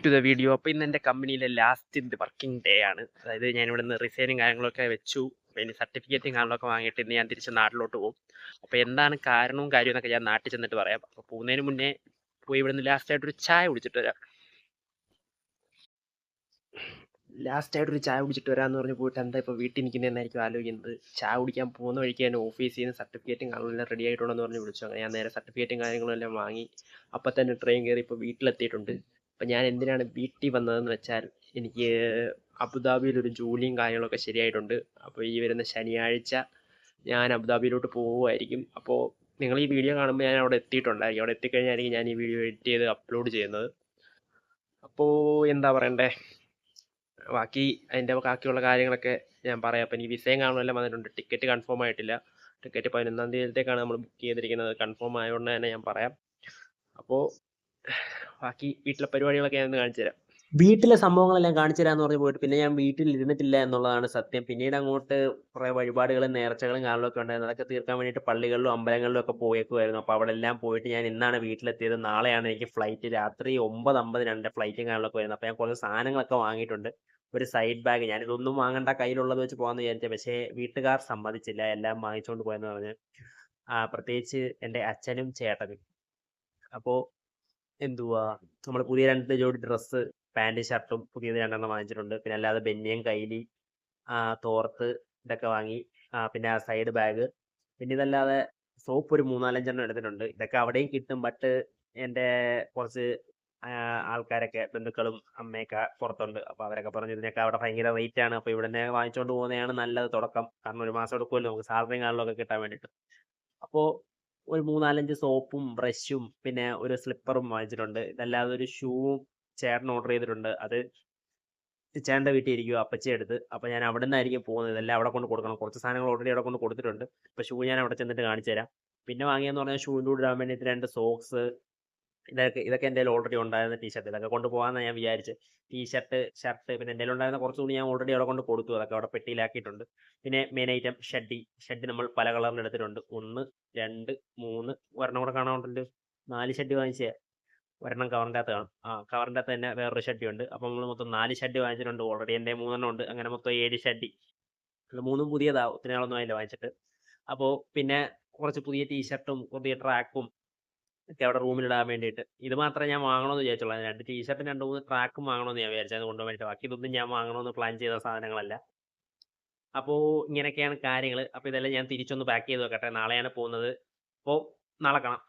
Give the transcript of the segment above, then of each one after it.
To the video. അപ്പോൾ ഇന്ന് എൻ്റെ കമ്പനിയിലെ ലാസ്റ്റ് വർക്കിംഗ് ഡേ ആണ്. അതായത് ഞാൻ ഇവിടെ നിന്ന് റിസൈനും കാര്യങ്ങളൊക്കെ വെച്ചു. ഇനി സർട്ടിഫിക്കറ്റും കാര്യങ്ങളൊക്കെ വാങ്ങിയിട്ട് ഇന്ന് ഞാൻ തിരിച്ച് നാട്ടിലോട്ട് പോകും. അപ്പോൾ എന്താണ് കാരണവും എന്നൊക്കെ ഞാൻ നാട്ടിൽ ചെന്നിട്ട് പറയാം. അപ്പോൾ പോകുന്നതിന് മുന്നേ പോയി ഇവിടെ നിന്ന് ലാസ്റ്റായിട്ടൊരു ചായ കുടിച്ചിട്ട് വരാം. ലാസ്റ്റായിട്ടൊരു ചായ കുടിച്ചിട്ട് വരാമെന്ന് പറഞ്ഞ് പോയിട്ട് എന്താ ഇപ്പോൾ വീട്ടിൽ നിൽക്കുന്നതെന്നായിരിക്കും ആലോചിക്കുന്നത്. ചായ കുടിക്കാൻ പോകുന്ന വഴിക്ക് ഞാൻ ഓഫീസിൽ നിന്ന് സർട്ടിഫിക്കറ്റും കാര്യങ്ങളെല്ലാം റെഡി ആയിട്ടുണ്ടെന്ന് പറഞ്ഞ് വിളിച്ചു. അങ്ങനെ ഞാൻ നേരെ സർട്ടിഫിക്കറ്റും കാര്യങ്ങളെല്ലാം വാങ്ങി അപ്പം തന്നെ ട്രെയിൻ കയറി ഇപ്പോൾ വീട്ടിലെത്തിയിട്ടുണ്ട്. അപ്പം ഞാൻ എന്തിനാണ് വീട്ടിൽ വന്നതെന്ന് വെച്ചാൽ എനിക്ക് അബുദാബിയിലൊരു ജോലിയും കാര്യങ്ങളൊക്കെ ശരിയായിട്ടുണ്ട്. അപ്പോൾ ഈ വരുന്ന ശനിയാഴ്ച ഞാൻ അബുദാബിയിലോട്ട് പോവുമായിരിക്കും. അപ്പോൾ നിങ്ങൾ ഈ വീഡിയോ കാണുമ്പോൾ ഞാൻ അവിടെ എത്തിയിട്ടുണ്ടായിരിക്കും. അവിടെ എത്തിക്കഴിഞ്ഞായിരിക്കും ഞാൻ ഈ വീഡിയോ എഡിറ്റ് ചെയ്ത് അപ്ലോഡ് ചെയ്യുന്നത്. അപ്പോൾ എന്താ പറയണ്ടേ, അതിൻ്റെ ബാക്കിയുള്ള കാര്യങ്ങളൊക്കെ ഞാൻ പറയാം. അപ്പോൾ എനിക്ക് വിസയും കാണുമെല്ലാം വന്നിട്ടുണ്ട്. ടിക്കറ്റ് കൺഫേം ആയിട്ടില്ല. ടിക്കറ്റ് 11-ാം തീയതിയിലത്തേക്കാണ് നമ്മൾ ബുക്ക് ചെയ്തിരിക്കുന്നത്. കൺഫേം ആയതുകൊണ്ട് തന്നെ ഞാൻ പറയാം. അപ്പോൾ ബാക്കി വീട്ടിലെ പരിപാടികളൊക്കെ ഞാൻ ഒന്ന് കാണിച്ചു തരാം. വീട്ടിലെ സംഭവങ്ങളെല്ലാം കാണിച്ചു തരാമെന്ന് പറഞ്ഞ് പോയിട്ട് പിന്നെ ഞാൻ വീട്ടിൽ ഇരുന്നിട്ടില്ല എന്നുള്ളതാണ് സത്യം. പിന്നീട് അങ്ങോട്ട് കുറേ വഴിപാടുകളും നേർച്ചകളും കാര്യങ്ങളൊക്കെ ഉണ്ടായിരുന്നു. അതൊക്കെ തീർക്കാൻ വേണ്ടിയിട്ട് പള്ളികളിലും അമ്പലങ്ങളിലും ഒക്കെ പോയേക്കുമായിരുന്നു. അപ്പോൾ അവിടെ എല്ലാം പോയിട്ട് ഞാൻ ഇന്നാണ് വീട്ടിലെത്തിയത്. നാളെയാണ് എനിക്ക് ഫ്ലൈറ്റ്. രാത്രി 9:50 എൻ്റെ ഫ്ലൈറ്റും കാര്യങ്ങളൊക്കെ വരുന്നത്. അപ്പോൾ ഞാൻ കുറച്ച് സാധനങ്ങളൊക്കെ വാങ്ങിയിട്ടുണ്ട്. ഒരു സൈഡ് ബാഗ്. ഞാനിതൊന്നും വാങ്ങണ്ട, കയ്യിലുള്ളത് വെച്ച് പോകാമെന്ന് വിചാരിച്ചത്. പക്ഷേ വീട്ടുകാർ സമ്മതിച്ചില്ല. എല്ലാം വാങ്ങിച്ചുകൊണ്ട് പോയെന്ന് പറഞ്ഞ്. പ്രത്യേകിച്ച് എൻ്റെ അച്ഛനും ചേട്ടനും. അപ്പോൾ എന്തുവാ, നമ്മൾ പുതിയ 2 ജോഡി ഡ്രസ്സ്, പാൻറ്റും ഷർട്ടും പുതിയത് 2 വാങ്ങിച്ചിട്ടുണ്ട്. പിന്നെ അല്ലാതെ ബനിയൻ, കൈലി, തോർത്ത് ഇതൊക്കെ വാങ്ങി. പിന്നെ ആ സൈഡ് ബാഗ്. പിന്നെ ഇതല്ലാതെ സോപ്പ് ഒരു 3-4 എടുത്തിട്ടുണ്ട്. ഇതൊക്കെ അവിടെയും കിട്ടും. ബട്ട് എൻ്റെ കുറച്ച് ആൾക്കാരൊക്കെ, ബന്ധുക്കളും അമ്മയൊക്കെ പുറത്തുണ്ട്. അപ്പോൾ അവരൊക്കെ പറഞ്ഞു ഇതിനൊക്കെ അവിടെ ഭയങ്കര റേറ്റാണ്. അപ്പോൾ ഇവിടെ തന്നെ വാങ്ങിച്ചുകൊണ്ട് പോകുന്നതാണ് നല്ലത് തുടക്കം. കാരണം ഒരു മാസം എടുക്കുമല്ലോ നമുക്ക് സാലറിയും കാര്യങ്ങളൊക്കെ കിട്ടാൻ വേണ്ടിയിട്ട്. അപ്പോൾ ഒരു 3-4 സോപ്പും ബ്രഷും പിന്നെ ഒരു സ്ലിപ്പറും വാങ്ങിച്ചിട്ടുണ്ട്. ഇതല്ലാതെ ഒരു ഷൂവും ചേട്ടൻ ഓർഡർ ചെയ്തിട്ടുണ്ട്. അത് ചേട്ടൻ്റെ വീട്ടിൽ ഇരിക്കുമോ അപ്പച്ചി എടുത്ത്. അപ്പോൾ ഞാൻ അവിടെ നിന്നായിരിക്കും പോകുന്നത്. ഇതെല്ലാം അവിടെ കൊണ്ട് കൊടുക്കണം. കുറച്ച് സാധനങ്ങൾ ഓൾറെഡി അവിടെ കൊണ്ട് കൊടുത്തിട്ടുണ്ട്. ഇപ്പോൾ ഷൂ ഞാൻ അവിടെ ചെന്നിട്ട് കാണിച്ചു തരാം. പിന്നെ വാങ്ങിയെന്ന് പറഞ്ഞാൽ ഷൂവിൻ്റെ കൂടെ ഇടാൻ വേണ്ടിയിട്ട് 2 സോക്സ്. ഇതൊക്കെ എൻ്റെ കയ്യിൽ ഓൾറെഡി ഉണ്ടായിരുന്ന ടീഷർട്ട്. ഇതൊക്കെ കൊണ്ടുപോകാമെന്നാണ് ഞാൻ വിചാരിച്ചത്. ടീഷർട്ട്, ഷർട്ട്, പിന്നെ എൻ്റെ ഉണ്ടായിരുന്ന കുറച്ച് തുണി ഞാൻ ഓൾറെഡി അവിടെ കൊണ്ട് കൊടുത്തു. അതൊക്കെ അവിടെ പെട്ടിയിലാക്കിയിട്ടുണ്ട്. പിന്നെ മെയിൻ ഐറ്റം ഷഡ്ഡി നമ്മൾ പല കളറിൽ എടുത്തിട്ടുണ്ട്. 1, 2, 3, ഒരെണ്ണം കൂടെ കാണാനുണ്ടല്ലോ. 4 ഷഡ്ഡി വാങ്ങിച്ചേ. ഒരെണ്ണം കവറിൻ്റെ അകത്ത് കാണും. കവറിൻ്റെ അകത്ത് തന്നെ വേറൊരു ഷഡ്ഡി ഉണ്ട്. അപ്പോൾ നമ്മൾ മൊത്തം 4 ഷഡ്ഡി വാങ്ങിച്ചിട്ടുണ്ട്. ഓൾറെഡി എൻ്റെ 3 ഉണ്ട്. അങ്ങനെ മൊത്തം 7 ഷഡ്ഡി. അത് 3 പുതിയതാ. ഒത്തിരി നാളൊന്നും ആയില്ല വാങ്ങിച്ചിട്ട്. അപ്പോൾ പിന്നെ കുറച്ച് പുതിയ ടീഷർട്ടും പുതിയ ട്രാക്കും ഒക്കെ അവിടെ റൂമിലിടാൻ വേണ്ടിയിട്ട്. ഇത് മാത്രമേ ഞാൻ വാങ്ങണമെന്ന് വിചാരിച്ചുള്ളൂ. 2 ടീഷർട്ടും 2-3 ട്രാക്കും വാങ്ങണമെന്ന് ഞാൻ വിചാരിച്ചത്. അത് കൊണ്ടുപോകാൻ വേണ്ടിയിട്ട്. ബാക്കി ഇതൊന്നും ഞാൻ വാങ്ങണമെന്ന് പ്ലാൻ ചെയ്ത സാധനങ്ങളല്ല. അപ്പോൾ ഇങ്ങനെയൊക്കെയാണ് കാര്യങ്ങൾ. അപ്പോൾ ഇതെല്ലാം ഞാൻ തിരിച്ചൊന്ന് പാക്ക് ചെയ്ത് വെക്കട്ടെ. നാളെയാണ് പോകുന്നത്. അപ്പോൾ നാളെ കാണാം.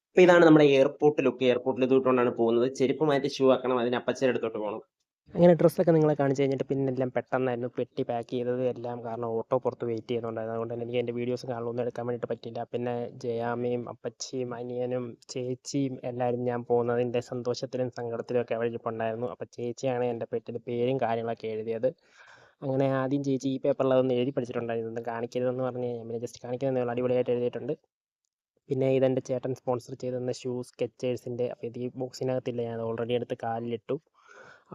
അപ്പോൾ ഇതാണ് നമ്മുടെ എയർപോർട്ട് ലുക്ക്. എയർപോർട്ടിൽ ഇതുകൊണ്ടാണ് പോകുന്നത്. ചെരുപ്പ് മാറ്റി ഷൂ ആക്കണം. അതിന് അപ്പച്ചൻ്റെ അടുത്തോട്ട് പോകണം. അങ്ങനെ ഡ്രസ്സൊക്കെ നിങ്ങളെ കാണിച്ച് കഴിഞ്ഞിട്ട് പിന്നെ എല്ലാം പെട്ടെന്നായിരുന്നു പെട്ടി പാക്ക് ചെയ്തത് എല്ലാം. കാരണം ഓട്ടോ പുറത്ത് വെയിറ്റ് ചെയ്യുന്നുണ്ടായിരുന്നു. അതുകൊണ്ട് തന്നെ എനിക്ക് എൻ്റെ വീഡിയോസ് കാണാനൊന്നും എടുക്കാൻ വേണ്ടിയിട്ട് പറ്റില്ല. പിന്നെ ജയാമ്മയും അപ്പച്ചിയും അനിയനും ചേച്ചിയും എല്ലാവരും ഞാൻ പോകുന്നതിൻ്റെ സന്തോഷത്തിലും സങ്കടത്തിലും ഒക്കെ അവിടെ ഇരിപ്പുണ്ടായിരുന്നു. അപ്പോൾ ചേച്ചിയാണ് എൻ്റെ പെട്ടിയിൽ പേരും കാര്യങ്ങളൊക്കെ എഴുതിയത്. അങ്ങനെ ആദ്യം ചേച്ചി ഈ പേപ്പറിൽ അതൊന്ന് എഴുതി പഠിച്ചിട്ടുണ്ടായിരുന്നു. ഒന്നും കാണിക്കരുതെന്ന് പറഞ്ഞ് ഞാൻ പിന്നെ ജസ്റ്റ് കാണിക്കുന്നതേ ഉള്ളൂ. അടിപൊളിയായിട്ട് എഴുതിയിട്ടുണ്ട്. പിന്നെ ഇതെൻ്റെ ചേട്ടൻ സ്പോൺസർ ചെയ്ത് തന്ന ഷൂ സ്കെച്ചേഴ്സിൻ്റെ. അപ്പോൾ ഇത് ഈ ബോക്സിനകത്തില്ല, ഞാൻ ഓൾറെഡി എടുത്ത് കാലിലിട്ടു.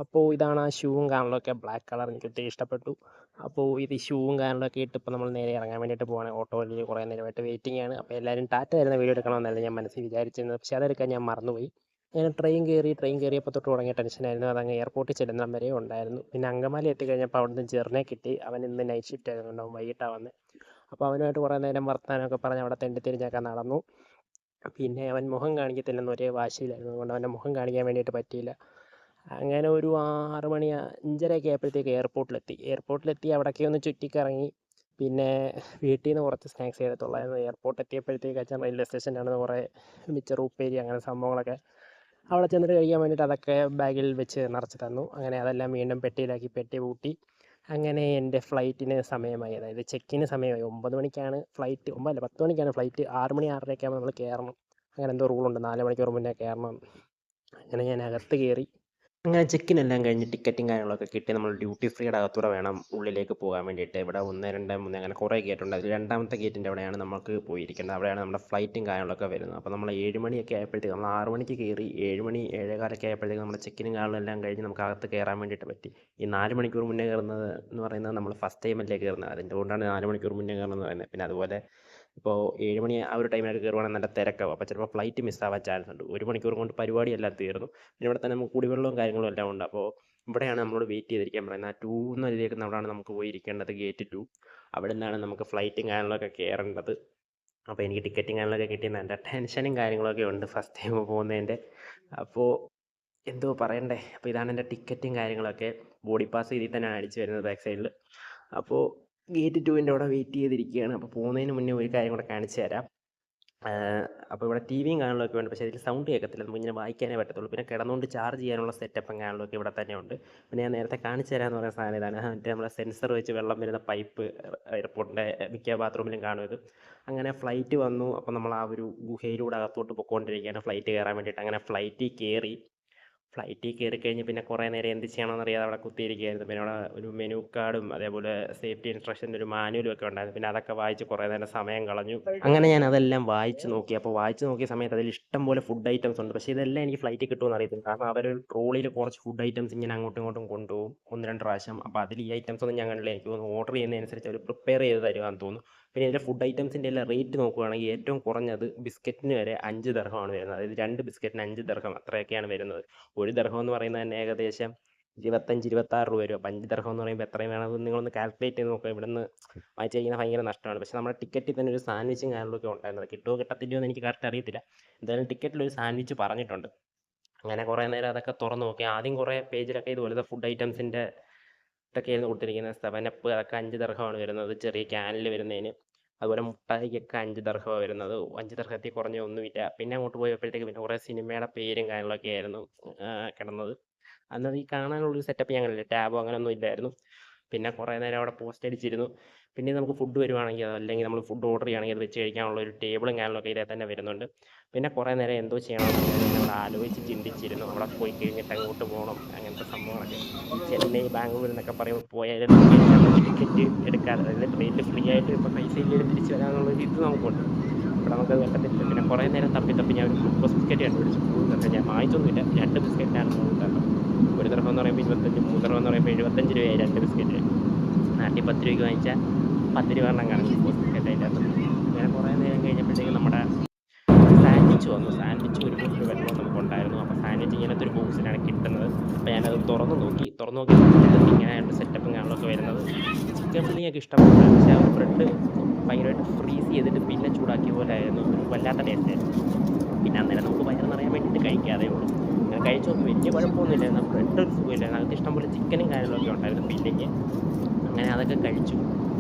അപ്പോൾ ഇതാണ് ആ ഷൂവും കാര്യങ്ങളൊക്കെ. ബ്ലാക്ക് കളർ എനിക്ക് ഒത്തിരി ഇഷ്ടപ്പെട്ടു. അപ്പോൾ ഇത് ഷൂവും കാര്യങ്ങളൊക്കെ ഇട്ട് ഇപ്പോൾ നമ്മൾ നേരെ ഇറങ്ങാൻ വേണ്ടിയിട്ട് പോവാണ്. ഓട്ടോയിൽ കുറേ നേരമായിട്ട് വെയിറ്റിംഗ് ആണ്. അപ്പോൾ എല്ലാവരും ടാറ്റ തരുന്ന വീഡിയോ എടുക്കണമെന്നല്ല ഞാൻ മനസ്സിൽ വിചാരിച്ചിരുന്നത്. പക്ഷേ അതെടുക്കാൻ ഞാൻ മറന്നുപോയി. ഞാൻ ട്രെയിൻ കയറിയപ്പോൾ തൊട്ട് തുടങ്ങിയ ടെൻഷനായിരുന്നു. അതങ്ങ് എയർപോർട്ടിൽ ചെല്ലുന്ന വരെ ഉണ്ടായിരുന്നു. പിന്നെ അങ്കമാലി എത്തിക്കഴിഞ്ഞപ്പോൾ അവിടുന്ന് ജെറിനെ കിട്ടി. അവൻ ഇന്ന് നൈറ്റ് ഷിഫ്റ്റ് ആയതുകൊണ്ടാവും വൈകിട്ടാണ് വന്നത്. അപ്പോൾ അവനുമായിട്ട് കുറേ നേരം വർത്താനമൊക്കെ പറഞ്ഞ് അവിടെ തെണ്ടിത്തിരിഞ്ഞൊക്കെ നടന്നു. പിന്നെ അവൻ മുഖം കാണിക്കത്തില്ലെന്ന് ഒരേ വാശിയിലായിരുന്നു. അതുകൊണ്ട് അവൻ്റെ മുഖം കാണിക്കാൻ വേണ്ടിയിട്ട് പറ്റിയില്ല. അങ്ങനെ ഒരു 6 മണി 5:30 ആയപ്പോഴത്തേക്ക് എയർപോർട്ടിലെത്തി അവിടെയൊക്കെ ഒന്ന് ചുറ്റിക്കറങ്ങി. പിന്നെ വീട്ടിൽ നിന്ന് കുറച്ച് സ്നാക്സ് എടുത്തുള്ളായിരുന്നു. എയർപോർട്ട് എത്തിയപ്പോഴത്തേക്ക് അച്ഛൻ റെയിൽവേ സ്റ്റേഷനിലാണെന്ന് കുറേ മിച്ചർ, ഉപ്പേരി അങ്ങനെ സംഭവങ്ങളൊക്കെ അവിടെ ചെന്നിട്ട് കഴിക്കാൻ വേണ്ടിയിട്ട് അതൊക്കെ ബാഗിൽ വെച്ച് നിറച്ച് തന്നു. അങ്ങനെ അതെല്ലാം വീണ്ടും പെട്ടിയിലാക്കി പെട്ടി പൂട്ടി. അങ്ങനെ എൻ്റെ ഫ്ലൈറ്റിന് സമയമായി. അതായത് ചെക്കിന് സമയമായി. 9 മണിക്കാണ് ഫ്ലൈറ്റ്. 9 അല്ല 10 മണിക്കാണ് ഫ്ലൈറ്റ്. 6 മണി 6:30 ആകുമ്പോൾ നമ്മൾ കയറണം. അങ്ങനെ എന്തോ റൂളുണ്ട്, 4 മണിക്കൂർ മുന്നേ കയറണം. അങ്ങനെ ഞാൻ അകത്ത് കയറി. അങ്ങനെ ചെക്കിനെല്ലാം കഴിഞ്ഞ് ടിക്കറ്റും കാര്യങ്ങളൊക്കെ കിട്ടി. നമ്മൾ ഡ്യൂട്ടി ഫ്രീയുടെ അകത്തൂടെ വേണം ഉള്ളിലേക്ക് പോകാൻ വേണ്ടിയിട്ട്. ഇവിടെ 1, 2, 3 അങ്ങനെ കുറേ ഗേറ്റുണ്ട്. അതിൽ 2ാമത്തെ ഗേറ്റിൻ്റെ അവിടെയാണ് നമുക്ക് പോയിരിക്കേണ്ടത്. അവിടെയാണ് നമ്മുടെ ഫ്ലൈറ്റും കാര്യങ്ങളൊക്കെ വരുന്നത്. അപ്പോൾ നമ്മൾ 7 മണിയൊക്കെ ആയപ്പോഴത്തേക്ക്, നമ്മൾ 6 മണിക്ക് കയറി 7 മണി 7:15 ആയപ്പോഴത്തേക്ക് നമ്മുടെ ചെക്കിനും കാര്യങ്ങളെല്ലാം കഴിഞ്ഞ് നമുക്ക് അകത്ത് കയറാൻ വേണ്ടിയിട്ട് പറ്റി. ഈ 4 മണിക്കൂർ മുന്നേ കയറുന്നത് എന്ന് പറയുന്നത് നമ്മൾ ഫസ്റ്റ് ടൈമല്ലേ കയറുന്നത്. അതിൻ്റെ കൊണ്ടാണ് 4 മണിക്കൂർ മുന്നേ കയറുന്നത് എന്ന് പറയുന്നത്. പിന്നെ അതുപോലെ ഇപ്പോൾ 7 മണി ആ ഒരു ടൈമിലൊക്കെ കയറുവാണെങ്കിൽ നല്ല തിരക്കാവും. അപ്പോൾ ചിലപ്പോൾ ഫ്ലൈറ്റ് മിസ്സാവാൻ ചാൻസ് ഉണ്ട്. 1 മണിക്കൂർ കൊണ്ട് പരിപാടിയെല്ലാം തീർന്നു. പിന്നെ ഇവിടെ തന്നെ നമുക്ക് കുടിവെള്ളവും കാര്യങ്ങളും എല്ലാം ഉണ്ട്. അപ്പോൾ ഇവിടെയാണ് നമ്മളോട് വെയിറ്റ് ചെയ്തിരിക്കാൻ പറയുന്നത്. ആ 2 എന്ന് എഴുതിയേക്കുന്ന അവിടെയാണ് നമുക്ക് പോയി ഇരിക്കേണ്ടത്, ഗേറ്റ് 2. അവിടെ നിന്നാണ് നമുക്ക് ഫ്ലൈറ്റും കാര്യങ്ങളൊക്കെ കയറേണ്ടത്. അപ്പോൾ എനിക്ക് ടിക്കറ്റും കാര്യങ്ങളൊക്കെ കിട്ടിയെന്ന് എൻ്റെ ടെൻഷനും കാര്യങ്ങളൊക്കെ ഉണ്ട് ഫസ്റ്റ് ടൈം പോകുന്നതിൻ്റെ. അപ്പോൾ എന്തോ പറയണ്ടേ. അപ്പോൾ ഇതാണ് എൻ്റെ ടിക്കറ്റും കാര്യങ്ങളൊക്കെ. ബോഡി പാസ് ഇതിൽ തന്നെയാണ് അടിച്ച് വരുന്നത് ബാക്ക് സൈഡിൽ. അപ്പോൾ ഗേറ്റ് 2ൻ്റെ അവിടെ വെയിറ്റ് ചെയ്തിരിക്കുകയാണ്. അപ്പോൾ പോകുന്നതിന് മുന്നേ ഒരു കാര്യം കൂടെ കാണിച്ചു തരാം. അപ്പോൾ ഇവിടെ ടി വിയും കാണലുമൊക്കെ ഉണ്ട്. പക്ഷേ ഇതിൽ സൗണ്ട് കേൾക്കത്തില്ല, നമുക്ക് ഇങ്ങനെ വായിക്കാനേ പറ്റത്തുള്ളൂ. പിന്നെ കിടന്നുകൊണ്ട് ചാർജ് ചെയ്യാനുള്ള സെറ്റപ്പും കാണലുമൊക്കെ ഇവിടെ തന്നെ ഉണ്ട്. പിന്നെ ഞാൻ നേരത്തെ കാണിച്ചു തരാമെന്ന് പറയുന്ന സാധനം ഇതാണ്. മറ്റേ നമ്മളെ സെൻസർ വെച്ച് വെള്ളം വരുന്ന പൈപ്പ് എയർപോർട്ടിൻ്റെ മിക്ക ബാത്റൂമിലും കാണും ഇത്. അങ്ങനെ ഫ്ലൈറ്റ് വന്നു. അപ്പോൾ നമ്മൾ ആ ഒരു ഗുഹയിലൂടെ അകത്തോട്ട് പൊയ്ക്കൊണ്ടിരിക്കുകയാണ് ഫ്ലൈറ്റ് കയറാൻ വേണ്ടിയിട്ട്. അങ്ങനെ ഫ്ലൈറ്റിൽ കയറി കഴിഞ്ഞ് പിന്നെ കുറേ നേരം എന്ത് ചെയ്യണമെന്ന് അറിയാതെ അവിടെ കുത്തിയിരിക്കുകയായിരുന്നു. പിന്നെ അവിടെ ഒരു മെനു കാർഡും അതേപോലെ സേഫ്റ്റി ഇൻസ്ട്രക്ഷൻ്റെ ഒരു മാനുവലും ഒക്കെ ഉണ്ടായിരുന്നു. പിന്നെ അതൊക്കെ വായിച്ച് കുറേ നേരം സമയം കളഞ്ഞു. അങ്ങനെ ഞാൻ അതെല്ലാം വായിച്ച് നോക്കി. അപ്പോൾ വായിച്ച് നോക്കിയ സമയത്ത് അതിൽ ഇഷ്ടം പോലെ ഫുഡ് ഐറ്റംസ് ഉണ്ട്. പക്ഷേ ഇതെല്ലാം എനിക്ക് ഫ്ലൈറ്റിൽ കിട്ടുമെന്ന് അറിയത്തില്ല. കാരണം അവർ ട്രോളിയിൽ കുറച്ച് ഫുഡ് ഐറ്റംസ് ഇങ്ങനെ അങ്ങോട്ടും ഇങ്ങോട്ടും കൊണ്ടുപോകും 1-2 പ്രാവശ്യം. അപ്പോൾ അതിൽ ഈ ഐറ്റംസ് ഒന്നും ഞാൻ കണ്ടില്ല. എനിക്ക് തോന്നുന്നു ഓർഡർ ചെയ്യുന്നതനുസരിച്ച് അവർ പ്രിപ്പയർ ചെയ്ത് തരുവാന്ന് തോന്നുന്നു. പിന്നെ ഇതിൻ്റെ ഫുഡ് ഐറ്റംസിൻ്റെ എല്ലാം റേറ്റ് നോക്കുകയാണെങ്കിൽ ഏറ്റവും കുറഞ്ഞത് ബിസ്ക്കറ്റിന് വരെ 5 ദിർഹമാണ് വരുന്നത്. അതായത് 2 ബിസ്ക്കറ്റിന് 5 ദിർഹം അത്രയൊക്കെയാണ് വരുന്നത്. 1 ദിർഹം എന്ന് പറയുന്നത് തന്നെ ഏകദേശം 25-26 രൂപ വരും. അപ്പോൾ 5 ദിർഹം എന്ന് പറയുമ്പോൾ എത്രയും വേണമെന്ന് നിങ്ങളൊന്ന് കാൽക്കുലേറ്റ് ചെയ്ത് നോക്കുക. ഇവിടുന്ന് വാങ്ങിച്ച് കഴിക്കുന്നത് ഭയങ്കര നഷ്ടമാണ്. പക്ഷേ നമ്മുടെ ടിക്കറ്റിൽ തന്നെ ഒരു സാൻഡ്വിച്ചും കാര്യങ്ങളൊക്കെ ഉണ്ടായിരുന്നത്. കിട്ടുമോ കിട്ടത്തില്ലയോ എന്ന് എനിക്ക് കറക്റ്റ് അറിയത്തില്ല. എന്തായാലും ടിക്കറ്റിലൊരു സാൻഡ്വിച്ച് പറഞ്ഞിട്ടുണ്ട്. അങ്ങനെ കുറേ നേരം അതൊക്കെ തുറന്ന് നോക്കി. ആദ്യം കുറേ പേജിലൊക്കെ ഇതുപോലത്തെ ഫുഡ് ഐറ്റംസിൻ്റെ ഇതൊക്കെയായിരുന്നു കൊടുത്തിരിക്കുന്നത്. 7up അതൊക്കെ 5 ദിർഹമാണ് വരുന്നത് ചെറിയ ക്യാനിൽ വരുന്നതിന്. അതുപോലെ മുട്ടായിക്കൊക്കെ 5 ദിർഹമാണ് വരുന്നത്. 5 ദിർഹത്തിൽ കുറഞ്ഞ ഒന്നുമില്ല. പിന്നെ അങ്ങോട്ട് പോയപ്പോഴത്തേക്ക് പിന്നെ കുറേ സിനിമയുടെ പേരും കാര്യങ്ങളൊക്കെ ആയിരുന്നു കിടന്നത്. അന്നത് ഈ കാണാനുള്ളൊരു സെറ്റപ്പ് ഞങ്ങളില്ല, ടാബോ അങ്ങനെയൊന്നും ഇല്ലായിരുന്നു. പിന്നെ കുറേ നേരം അവിടെ പോസ്റ്റ് അടിച്ചിരുന്നു. പിന്നെ നമുക്ക് ഫുഡ് വരുവാണെങ്കിൽ അല്ലെങ്കിൽ നമ്മൾ ഫുഡ് ഓർഡർ ചെയ്യുകയാണെങ്കിൽ അത് വെച്ച് കഴിക്കാനുള്ള ഒരു ടേബിളും കാര്യങ്ങളൊക്കെ ഇതിൽ തന്നെ വരുന്നുണ്ട്. പിന്നെ കുറേ നേരം എന്തോ ചെയ്യണമെന്ന് ഞങ്ങൾ ആലോചിച്ച് ചിന്തിച്ചിരുന്നു. അവിടെ പോയി കഴിഞ്ഞിട്ട് അങ്ങോട്ട് പോകണം അങ്ങനത്തെ സംഭവങ്ങളൊക്കെ. ചെന്നൈ, ബാംഗ്ലൂർ എന്നൊക്കെ പറയുമ്പോൾ പോയാലും ടിക്കറ്റ് എടുക്കാതെ, അതായത് ട്രെയിനിൽ ഫ്രീ ആയിട്ട് ഇപ്പോൾ പൈസ ഇല്ലെങ്കിൽ തിരിച്ച് വരാമെന്നുള്ളൊരു ഇത് നമുക്കുണ്ട്. ഇവിടെ നമുക്കത് വെക്കത്തില്ല. പിന്നെ കുറേ നേരം തപ്പി ഞാൻ ഒരു ഗ്ലൂക്കോസ് ബിസ്ക്കറ്റ് കണ്ടുപിടിച്ചു. 3 ദിർഹം ഞാൻ വാങ്ങിച്ചൊന്നുമില്ല. 2 ബിസ്ക്കറ്റാണ് 3 ദിർഹം. 1 ദിർഹം എന്ന് പറയുമ്പോൾ 25, 3 ദിർഹം എന്ന് പറയുമ്പോൾ 75 രൂപയായി 2 ബിസ്ക്കറ്റ്. നാട്ടിൽ 10 രൂപയ്ക്ക് വാങ്ങിച്ചാൽ 10 രൂപ എണ്ണം കാണും ഗ്ലൂക്കോസ് ബിസ്ക്കറ്റ് അതിൻ്റെ അകത്ത്. അങ്ങനെ കുറേ നേരം കഴിഞ്ഞപ്പോഴത്തേക്കും നമ്മുടെ സാൻഡ്വിച്ച് വന്നു. സാൻഡ്വിച്ച് 1 ബോട്ടിൽ വെള്ളം നമുക്കുണ്ടായിരുന്നു. അപ്പോൾ സാൻഡ്വിച്ച് ഇങ്ങനത്തെ ഒരു ബോക്സിലാണ് കിട്ടുന്നത്. അപ്പോൾ ഞാനത് തുറന്ന് നോക്കി ഇങ്ങനെ ഒരു സെറ്റപ്പും കാര്യങ്ങളൊക്കെ വരുന്നത്. ചിക്കൻ ഫില്ലിങ്ങൊക്കെ ഇഷ്ടപ്പെട്ടു. പക്ഷേ ആ ബ്രെഡ് ഭയങ്കരമായിട്ട് ഫ്രീസ് ചെയ്തിട്ട് പിന്നെ ചൂടാക്കിയ പോലെ ആയിരുന്നു. ഒരു വല്ലാത്ത ടേസ്റ്റ് ആയിരുന്നു. പിന്നെ അന്നേരം നമുക്ക് വയറ് നിറയാൻ വേണ്ടിയിട്ട് കഴിക്കാതെ ഉള്ളൂ. ഞാൻ കഴിച്ചു നോക്കി, വലിയ കുഴപ്പമൊന്നുമില്ലായിരുന്നു. ബ്രെഡ് ഒരു സുഖമില്ലായിരുന്നു. അകത്ത് ഇഷ്ടംപോലെ ചിക്കനും കാര്യങ്ങളൊക്കെ ഉണ്ടായിരുന്നു ഫില്ലിങ്. അങ്ങനെ അതൊക്കെ കഴിച്ചു.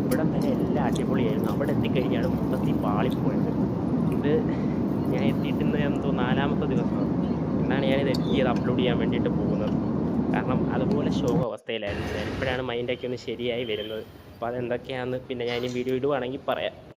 ഇവിടെ വരെ എല്ലാം അടിപൊളിയായിരുന്നു. അവിടെ എത്തിക്കഴിഞ്ഞാണ് മൊത്തത്തിൽ പാളിപ്പോയത്. ഇത് ഞാൻ എത്തിയിട്ട് എന്തോ 4ാമത്തെ ദിവസമാണ്. എന്നാണ് ഞാനിത് എഡിറ്റ് അപ്ലോഡ് ചെയ്യാൻ വേണ്ടിയിട്ട് പോകുന്നത്. കാരണം അതുപോലെ ശോക അവസ്ഥയിലായിരുന്നു ഞാൻ. ഇപ്പോഴാണ് മൈൻഡൊക്കെ ഒന്ന് ശരിയായി വരുന്നത്. അപ്പോൾ അതെന്തൊക്കെയാണെന്ന് പിന്നെ ഞാൻ ഈ വീഡിയോ ഇടുവാണെങ്കിൽ പറയാം.